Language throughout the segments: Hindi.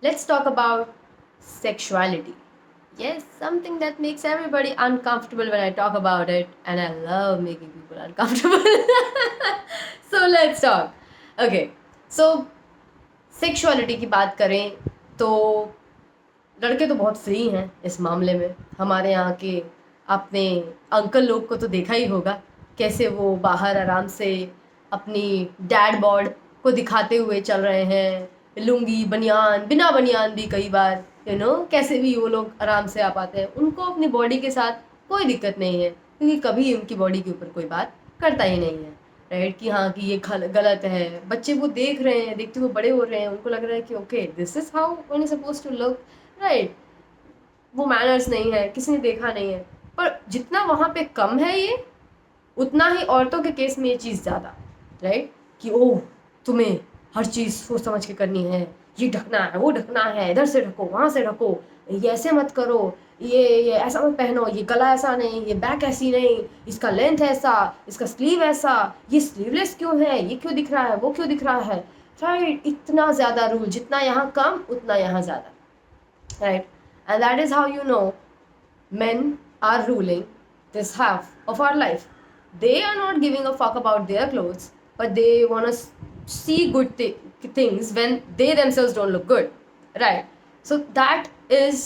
let's talk about sexuality. Yes, something that makes everybody uncomfortable when I talk about it, and I love making people uncomfortable. So let's talk. Okay, so sexuality की बात करें तो लड़के तो बहुत फ्री हैं इस मामले में. हमारे यहाँ के आपने अंकल लोग को तो देखा ही होगा कैसे वो बाहर आराम से अपनी डैड बॉड को दिखाते हुए चल रहे हैं, लुंगी बनियान, बिना बनियान भी कई बार कैसे भी वो लोग आराम से आ पाते हैं. उनको अपनी बॉडी के साथ कोई दिक्कत नहीं है क्योंकि कभी उनकी बॉडी के ऊपर कोई बात करता ही नहीं है, राइट. कि हाँ कि ये गलत है. बच्चे वो देख रहे हैं, देखते हुए बड़े हो रहे हैं, उनको लग रहा है कि okay this is how one is suppose to look, right. वो मैनर्स नहीं है, किसी ने देखा नहीं है. पर जितना वहाँ पे कम है ये, उतना ही औरतों के केस में ये चीज़ ज़्यादा, राइट. कि ओह तुम्हें हर चीज़ सोच समझ के करनी है, ये ढकना है, वो ढकना है, इधर से ढको, वहाँ से ढको, ये ऐसे मत करो, ये ऐसा मत पहनो, ये गला ऐसा नहीं, ये बैक ऐसी नहीं, इसका लेंथ ऐसा, इसका स्लीव ऐसा, ये स्लीवलेस क्यों है, ये क्यों दिख रहा है, वो क्यों दिख रहा है, राइट. इतना ज़्यादा रूल, जितना यहाँ कम उतना यहाँ ज़्यादा, right. And that is how you know men are ruling this half of our life. They are not giving a fuck about their clothes, but they want to see good things when they themselves don't look good, right. So that is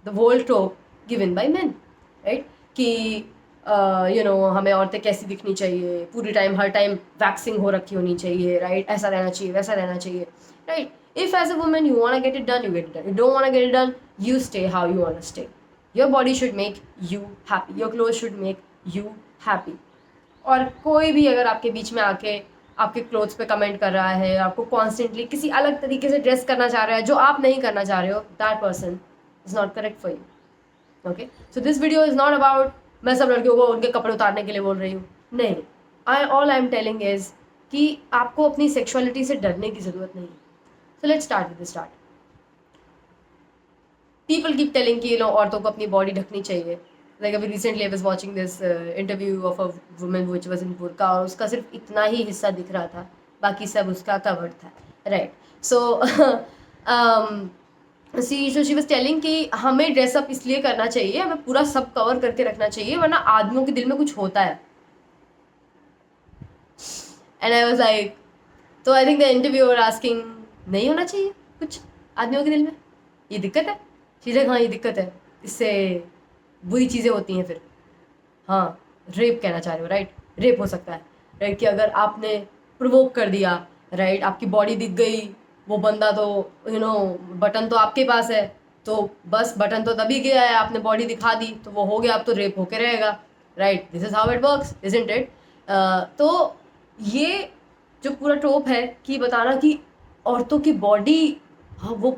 the whole trope given by men, right. कि हमें औरतें कैसी दिखनी चाहिए, पूरी टाइम हर टाइम वैक्सिंग हो रखी होनी चाहिए, राइट. ऐसा रहना चाहिए, वैसा रहना चाहिए, right. If as a woman you want to get it done, you get it done. You don't want to get it done, you stay how you want to stay. Your body should make you happy. Your clothes should make you happy. और कोई भी अगर आपके बीच में आके आपके क्लोथ्स पे कमेंट कर रहा है, आपको कॉन्स्टेंटली किसी अलग तरीके से ड्रेस करना चाह रहा है जो आप नहीं करना चाह रहे हो, that person is not correct for you. Okay, so this video is not about मैं सब लड़कियों को उनके कपड़े उतारने के लिए बोल रही हूँ. नहीं, all I am telling is कि आपको अपनी सेक्सुअलिटी से डरने की ज़रूरत नहीं. So let's start with the start. People keep telling कि औरतों को अपनी बॉडी ढकनी चाहिए. Like अभी recently I was watching this interview of a woman which was in burqa और उसका सिर्फ इतना ही हिस्सा दिख रहा था, बाकी सब उसका कवर था, right. So she was telling कि हमें ड्रेसअप इसलिए करना चाहिए, हमें पूरा सब कवर करके रखना चाहिए वरना आदमियों के दिल में कुछ होता है. And I was like, तो I think the interviewer asking नहीं होना चाहिए कुछ आदमियों के दिल में, ये दिक्कत है. चीज़ें हाँ ये दिक्कत है, इससे बुरी चीज़ें होती हैं फिर. हाँ, रेप कहना चाह रहे हो, राइट. रेप हो सकता है, राइट. कि अगर आपने प्रोवोक कर दिया, राइट, आपकी बॉडी दिख गई, वो बंदा तो बटन तो आपके पास है, तो बस बटन तो तभी गया है, आपने बॉडी दिखा दी तो वो हो गया, अब तो रेप होके रहेगा, right. This is how it works, isn't it. तो ये जो पूरा ट्रोप है कि बताना कि औरतों की बॉडी, हाँ वो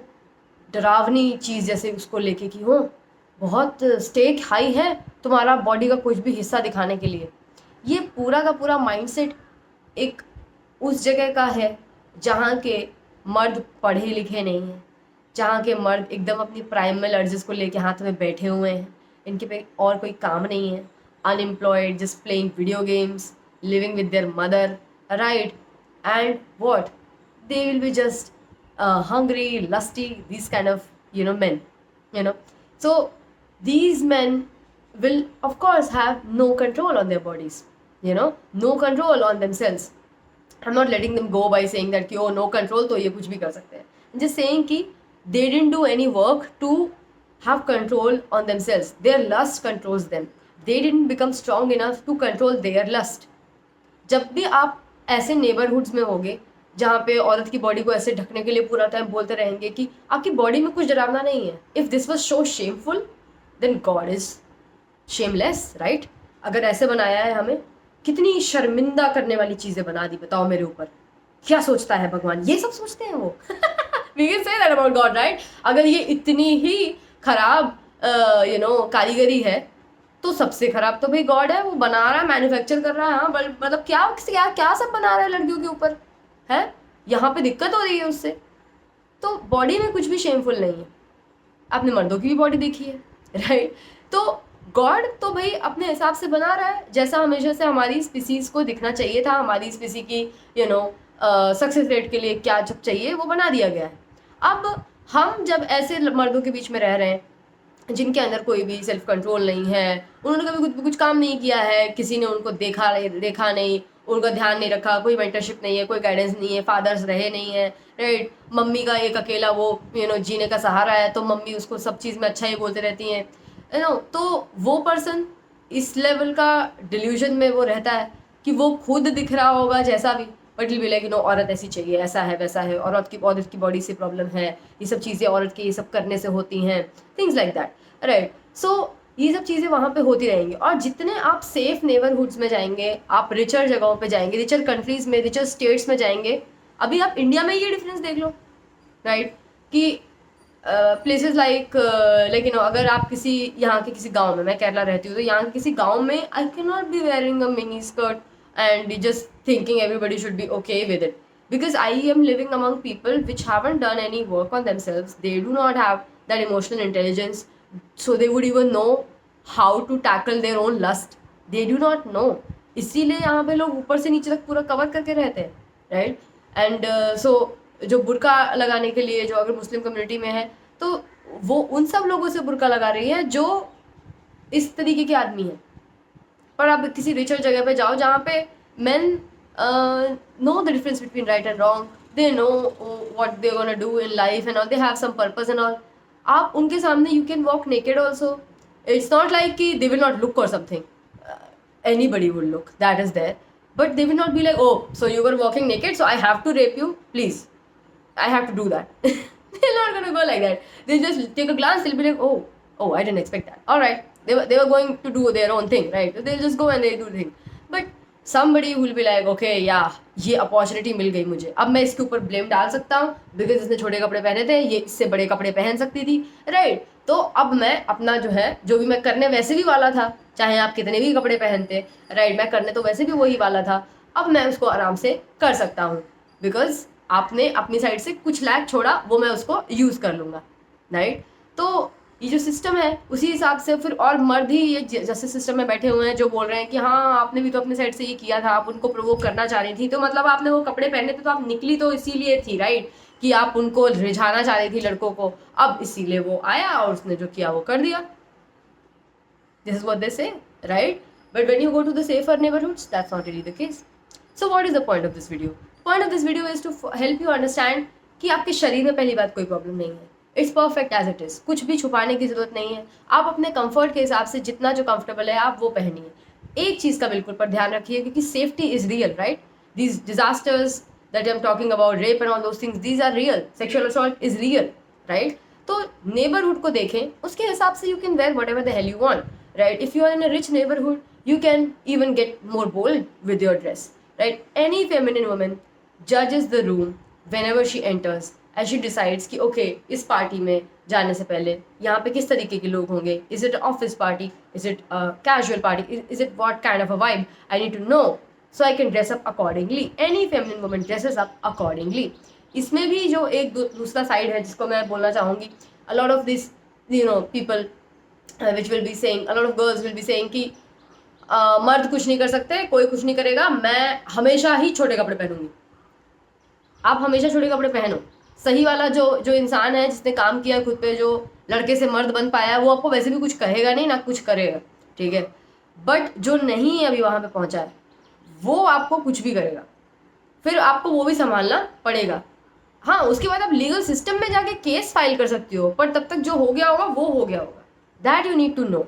डरावनी चीज़ जैसे उसको लेके कि हो बहुत स्टेक हाई है तुम्हारा बॉडी का कुछ भी हिस्सा दिखाने के लिए. ये पूरा का पूरा माइंडसेट एक उस जगह का है जहाँ के मर्द पढ़े लिखे नहीं हैं, जहाँ के मर्द एकदम अपनी प्राइमल अर्जेस को लेके हाथ में बैठे हुए हैं, इनके पे और कोई काम नहीं है, unemployed, just playing video games, living with their mother, right. And what they will be just hungry, lusty, these kind of men, so these men will of course have no control on their bodies, no control on themselves. I'm not letting them go by saying that कि oh no control तो ये कुछ भी कर सकते हैं. I'm just saying कि they didn't do any work to have control on themselves. Their lust controls them. They didn't become strong enough to control their lust. जब भी आप ऐसे नेबरहुड्स में होगे जहाँ पे औरत की बॉडी को ऐसे ढकने के लिए पूरा टाइम बोलते रहेंगे कि आपकी बॉडी में कुछ डरावना नहीं है, if this was so shameful then God is shameless, right. अगर ऐसे बनाया है हमें, कितनी शर्मिंदा करने वाली चीज़ें बना दी, बताओ मेरे ऊपर. क्या सोचता है भगवान, ये सब सोचते हैं वो. We can say that about God, right. अगर ये इतनी ही खराब कारीगरी है तो सबसे खराब तो भाई गॉड है. वो बना रहा है, मैन्युफैक्चर कर रहा है. हाँ मतलब क्या क्या क्या सब बना रहा है लड़कियों के ऊपर है, यहाँ पे दिक्कत हो रही है उससे. तो बॉडी में कुछ भी शेमफुल नहीं है. आपने मर्दों की भी बॉडी देखी है, राइट. तो गॉड तो भाई अपने हिसाब से बना रहा है जैसा हमेशा से हमारी स्पीसीज को दिखना चाहिए था, हमारी स्पीसी की सक्सेस रेट के लिए क्या जब चाहिए वो बना दिया गया है. अब हम जब ऐसे मर्दों के बीच में रह रहे हैं जिनके अंदर कोई भी सेल्फ कंट्रोल नहीं है, उन्होंने कभी कुछ काम नहीं किया है, किसी ने उनको देखा नहीं, उनका ध्यान नहीं रखा, कोई मेंटरशिप नहीं है, कोई गाइडेंस नहीं है, फादर्स रहे नहीं है, राइट, मम्मी का एक अकेला वो जीने का सहारा है, तो मम्मी उसको सब चीज़ में अच्छा ही बोलते रहती हैं, तो वो पर्सन इस लेवल का डिल्यूजन में वो रहता है कि वो खुद दिख रहा होगा जैसा भी, बट विल बी लाइक औरत ऐसी चाहिए, ऐसा है वैसा है, औरत की बॉडी से प्रॉब्लम है, ये सब चीज़ें औरत की ये सब करने से होती हैं, थिंग्स लाइक दैट, राइट। सो ये सब चीज़ें वहाँ पे होती रहेंगी। और जितने आप सेफ नेबरहुड्स में जाएंगे, आप रिचर जगहों पे जाएंगे, रिचर कंट्रीज में, रिचर स्टेट्स में जाएंगे, अभी आप इंडिया में ये डिफरेंस देख लो, राइट, कि प्लेसेस लाइक अगर आप किसी यहाँ के किसी गांव में, मैं केरला रहती हूँ, तो यहाँ के किसी गांव में आई can not be wearing a mini skirt and just thinking everybody should be okay with it, because I am living among people which haven't done any work on themselves. They do not have that emotional intelligence, so they would even know how to tackle their own lust. They do not know. इसीलिए यहाँ पे लोग ऊपर से नीचे तक पूरा कवर करके रहते हैं, राइट। एंड सो जो बुर्का लगाने के लिए, जो अगर मुस्लिम कम्युनिटी में है, तो वो उन सब लोगों से बुर्का लगा रही है जो इस तरीके के आदमी हैं। पर आप किसी रिचर जगह पे जाओ जहाँ पे men know the difference between right and wrong, they know what they're gonna do in life and all, they have some purpose and all, आप उनके सामने you can walk naked also. It's not like कि they will not look or something, anybody will look, that is there, but they will not be like, oh, so you were walking naked so I have to rape you, please, I have to do that. They're not gonna go like that. They just take a glance, they'll be like, oh, I didn't expect that, all right, they were going to do their own thing, right, they'll just go and they do the thing. But somebody will be like, okay, yeah, ये अपॉर्चुनिटी मिल गई मुझे, अब मैं इसके ऊपर ब्लेम डाल सकता हूँ, बिकॉज इसने छोटे कपड़े पहने थे, ये इससे बड़े कपड़े पहन सकती थी, राइट। तो अब मैं अपना जो भी मैं करने वैसे भी वाला था, चाहे आप कितने भी कपड़े पहनते, राइट, मैं करने तो वैसे भी वही वाला था, अब मैं उसको आराम से कर सकता हूँ, बिकॉज आपने अपनी साइड से कुछ लैक छोड़ा, वो मैं उसको यूज़ कर लूँगा, राइट। तो ये जो सिस्टम है उसी हिसाब से फिर और मर्द ही ये जस्टिस सिस्टम में बैठे हुए हैं जो बोल रहे हैं कि हाँ, आपने भी तो अपनी साइड से ये किया था, आप उनको प्रोवोक करना चाह रही थी, तो मतलब आपने वो कपड़े पहने थे तो आप निकली तो इसीलिए थी, राइट, कि आप उनको रिझाना चाह रही थी लड़कों को, अब इसीलिए वो आया और उसने जो किया वो कर दिया। This is what they say, right. But when you go to the safer neighbourhoods, that's not really the case. So what is the point of this video? Point of this video is to help you understand कि आपके शरीर में पहली बात कोई प्रॉब्लम नहीं है, it's perfect as it is, कुछ भी छुपाने की ज़रूरत नहीं है, आप अपने कंफर्ट के हिसाब से जितना जो कंफर्टेबल है आप वो पहनिए। एक चीज़ का बिल्कुल पर ध्यान रखिए, क्योंकि safety is real, right, these disasters that I am talking about, rape and all those things, these are real, sexual assault is real, right. तो नेबरहुड को देखें, उसके हिसाब से you can wear whatever the hell you want, right. If you are in a rich neighbourhood, you can even get more bold with your dress, right? Any feminine woman judges the room whenever she enters and she decides कि okay, इस पार्टी में जाने से पहले यहाँ पे किस तरीके के लोग होंगे, is it office party, is it a casual party, is it what kind of a vibe, I need to know so I can dress up accordingly. Any feminine woman dresses up accordingly. इसमें भी जो एक दूसरा साइड है जिसको मैं बोलना चाहूँगी, a lot of this people which will be saying, a lot of girls will be saying कि मर्द कुछ नहीं कर सकते, कोई कुछ नहीं करेगा, मैं हमेशा ही छोटे कपड़े पहनूंगी। आप हमेशा छोटे कपड़े पहनो। सही वाला जो इंसान है जिसने काम किया खुद पे, जो लड़के से मर्द बन पाया, वो आपको वैसे भी कुछ कहेगा नहीं, ना कुछ करेगा, ठीक है। बट जो नहीं है अभी वहाँ पे पहुँचा है, वो आपको कुछ भी करेगा, फिर आपको वो भी संभालना पड़ेगा। हाँ, उसके बाद आप लीगल सिस्टम में जाके केस फाइल कर सकती हो, पर तब तक जो हो गया होगा वो हो गया होगा। That you need to know.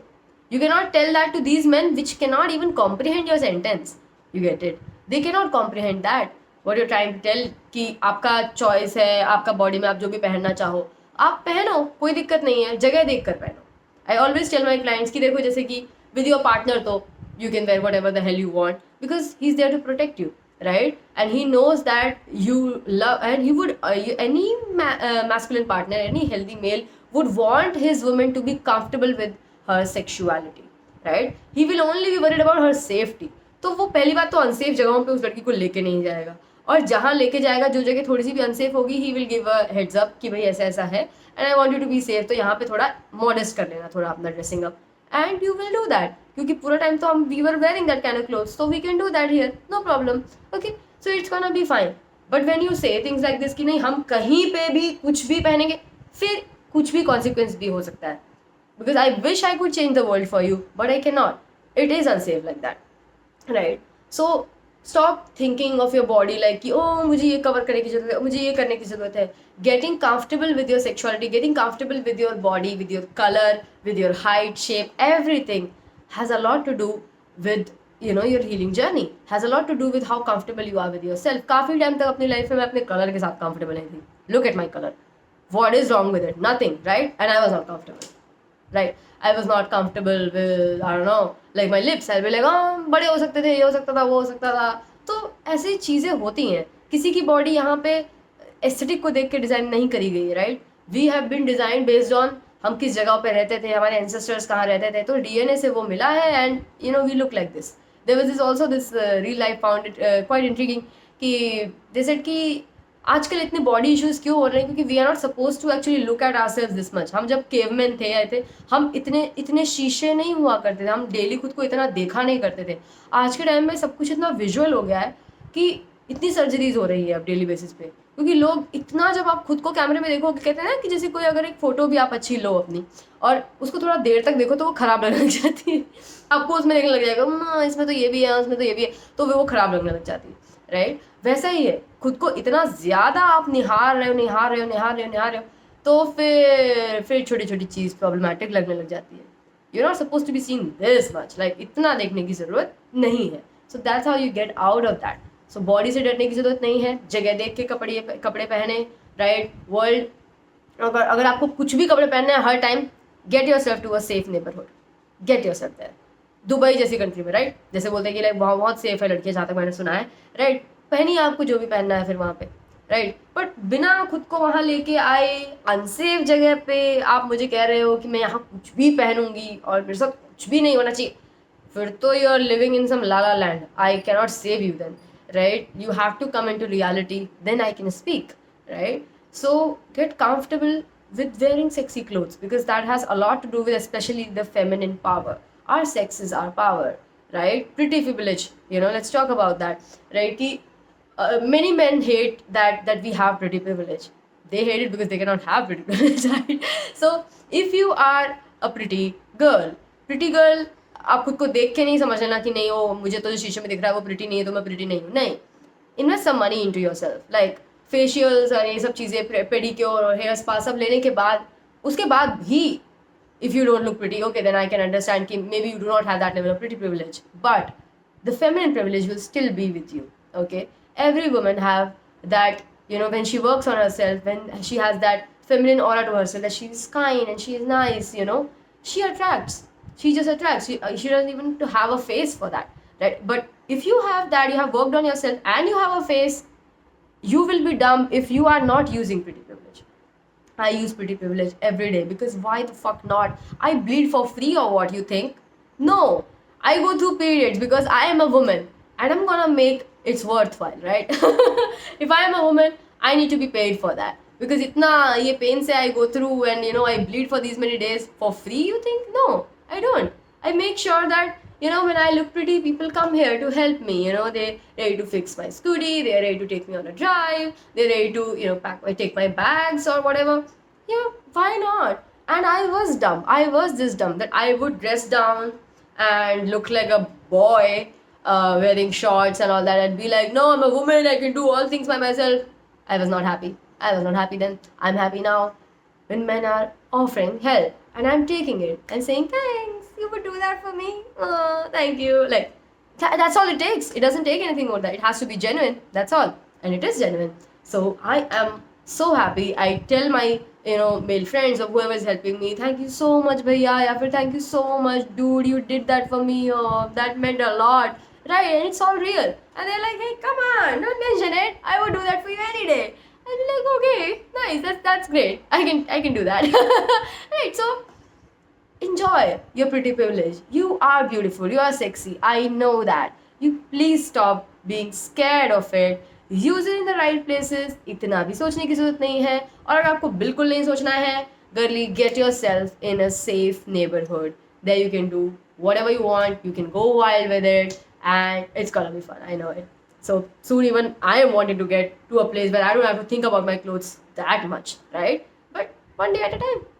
You cannot tell that to these men which cannot even comprehend your sentence. You get it? They cannot comprehend that. What you're trying to tell कि आपका choice है, आपका body में आप जो भी पहनना चाहो आप पहनो, कोई दिक्कत नहीं है, जगह देख कर पहनो. I always tell my clients कि देखो जैसे कि with your partner तो you can wear whatever the hell you want because he's there to protect you, right? And he knows that you love, and he would any masculine partner, any healthy male would want his woman to be comfortable with her sexuality, right? He will only be worried about her safety. तो वो पहली बात तो अनसेफ जगहों पे उस लड़की को लेके नहीं जाएगा, और जहाँ लेके जाएगा जो जगह थोड़ी सी भी अनसेफ होगी he will give a heads up कि भाई ऐसा ऐसा है and I want you to be safe, तो यहाँ पे थोड़ा modest कर लेना थोड़ा अपना dressing up, and you will do that क्योंकि पूरा टाइम तो हम we were wearing that kind of clothes, so we can do that here, no problem, okay, so it's gonna be fine. But when you say things like this कि नहीं हम कहीं पे भी कुछ भी पहनेंगे, फिर कुछ भी कॉन्सिक्वेंस भी हो सकता है. Because I wish I could change the world for you, but I cannot. It is unsafe like that, right? So stop thinking of your body like कि oh मुझे ये cover करने की जरूरत है, मुझे ये करने की जरूरत है. Getting comfortable with your sexuality, getting comfortable with your body, with your color, with your height, shape, everything has a lot to do with your healing journey. Has a lot to do with how comfortable you are with yourself. काफी टाइम तक अपनी लाइफ में मैं अपने कलर के साथ comfortable नहीं थी. Look at my color. What is wrong with it? Nothing, right? And I was not comfortable. Right, I was not comfortable with, I don't know, like my lips. I'll be like, बड़े हो सकते थे, ये हो सकता था, वो हो सकता था. तो ऐसी चीज़ें होती हैं. किसी की बॉडी यहाँ पे एस्थेटिक को देख के डिज़ाइन नहीं करी गई है, right? We have been design based on हम किस जगह पे रहते थे, हमारे एंसेस्टर्स कहाँ रहते थे, तो DNA से वो मिला है and we look like this. There was this also this real life found it quite intriguing कि दे सेड कि आजकल इतने बॉडी इश्यूज क्यों हो रहे हैं, क्योंकि we are not suppose to actually look at ourselves this much. हम जब केवमैन थे आए थे, हम इतने शीशे नहीं हुआ करते थे, हम डेली खुद को इतना देखा नहीं करते थे. आज के टाइम में सब कुछ इतना विजुअल हो गया है कि इतनी सर्जरीज हो रही है अब डेली बेसिस पे, क्योंकि लोग इतना, जब आप खुद को कैमरे में देखो, कहते हैं ना कि जैसे कोई अगर एक फोटो भी आप अच्छी लो अपनी और उसको थोड़ा देर तक देखो तो वो खराब लगने लग जाती है. आपको उसमें देखने लग जाएगा इसमें तो ये भी है, उसमें तो ये भी है, तो वो खराब लगने लग जाती है, राइट? वैसा ही है, खुद को इतना ज़्यादा आप निहार रहे हो तो फिर छोटी छोटी चीज़ प्रॉब्लमेटिक लगने लग जाती है. You not suppose to be seen this much, like इतना देखने की ज़रूरत नहीं है. So that's how you get out of that. So body से डरने की ज़रूरत नहीं है. जगह देख के कपड़े पहने, राइट? वर्ल्ड अगर आपको कुछ भी कपड़े पहनने हैं हर time, get your self to a safe neighbourhood. Get your self there. Dubai जैसी कंट्री में, राइट? जैसे बोलते हैं कि लाइक वहाँ बहुत सेफ है लड़कियाँ, जहाँ तक मैंने सुना है, राइट? पहनिए आपको जो भी पहनना है फिर वहाँ पे, राइट? बट बिना खुद को वहाँ लेके आए अनसेफ जगह पे आप मुझे कह रहे हो कि मैं यहाँ कुछ भी पहनूंगी और मेरे साथ कुछ भी नहीं होना चाहिए, फिर तो you are living in some lala land. I can not save you then, right? You have to come in to reality, then I can speak, right? So get comfortable with wearing sexy clothes, because that has a lot to do with especially the feminine power. Our sex is our power, right? Pretty privilege, let's talk about that, right? Many men hate that we have pretty privilege. They hate it because they cannot have pretty privilege, right? So if you are a pretty girl, आप खुद को देख के नहीं समझ लेना कि नहीं वो मुझे तो जो शीशे में दिख रहा है वो प्रिटी नहीं है तो मैं प्रिटी नहीं हूँ. नहीं, invest some money into yourself, like facials और ये सब चीज़ें, पेडिक्योर और हेयर स्पा सब लेने के बाद, उसके बाद भी if you don't look pretty, okay, then I can understand कि maybe you do not have that level of pretty privilege, but the feminine privilege will still be with you, okay? Every woman have that, when she works on herself, when she has that feminine aura to herself, that she is kind and she is nice, she attracts. She just attracts. She doesn't even to have a face for that, right? But if you have that, you have worked on yourself and you have a face, you will be dumb if you are not using pretty privilege. I use pretty privilege every day, because why the fuck not? I bleed for free or what you think? No, I go through periods because I am a woman and I'm gonna make it's worthwhile, right? If I am a woman, I need to be paid for that, because itna ye pain se I go through and I bleed for these many days for free, you think? No, I don't. I make sure that when I look pretty, people come here to help me. They're ready to fix my scooty, they're ready to take me on a drive, they're ready to, take my bags or whatever. Yeah, why not? And I was dumb. I was this dumb that I would dress down and look like a boy wearing shorts and all that and be like, no, I'm a woman, I can do all things by myself. I was not happy. I was not happy then. I'm happy now. When men are offering help and I'm taking it and saying, thanks, you would do that for me. Oh, thank you. Like, that's all it takes. It doesn't take anything more than that. It has to be genuine. That's all. And it is genuine. So I am so happy. I tell my male friends or whoever is helping me, thank you so much bhaiya, ya fir thank you so much dude, you did that for me, that meant a lot, right? And it's all real, and they're like, hey, come on, don't mention it, I would do that for you any day. I'd be like, okay, nice, that's great, I can do that. Right? So enjoy your pretty privilege. You are beautiful, you are sexy, I know that. You please stop being scared of it. Use it in the right places. इतना भी सोचने की जरूरत नहीं है. और अगर आपको बिल्कुल नहीं सोचना है, girly, get your self in a safe neighbourhood. There you can do whatever you want, you can go wild with it, and it's gonna be fun, I know it. So soon even I am wanting to get to a place where I don't have to think about my clothes that much, right? But 1 day at a time.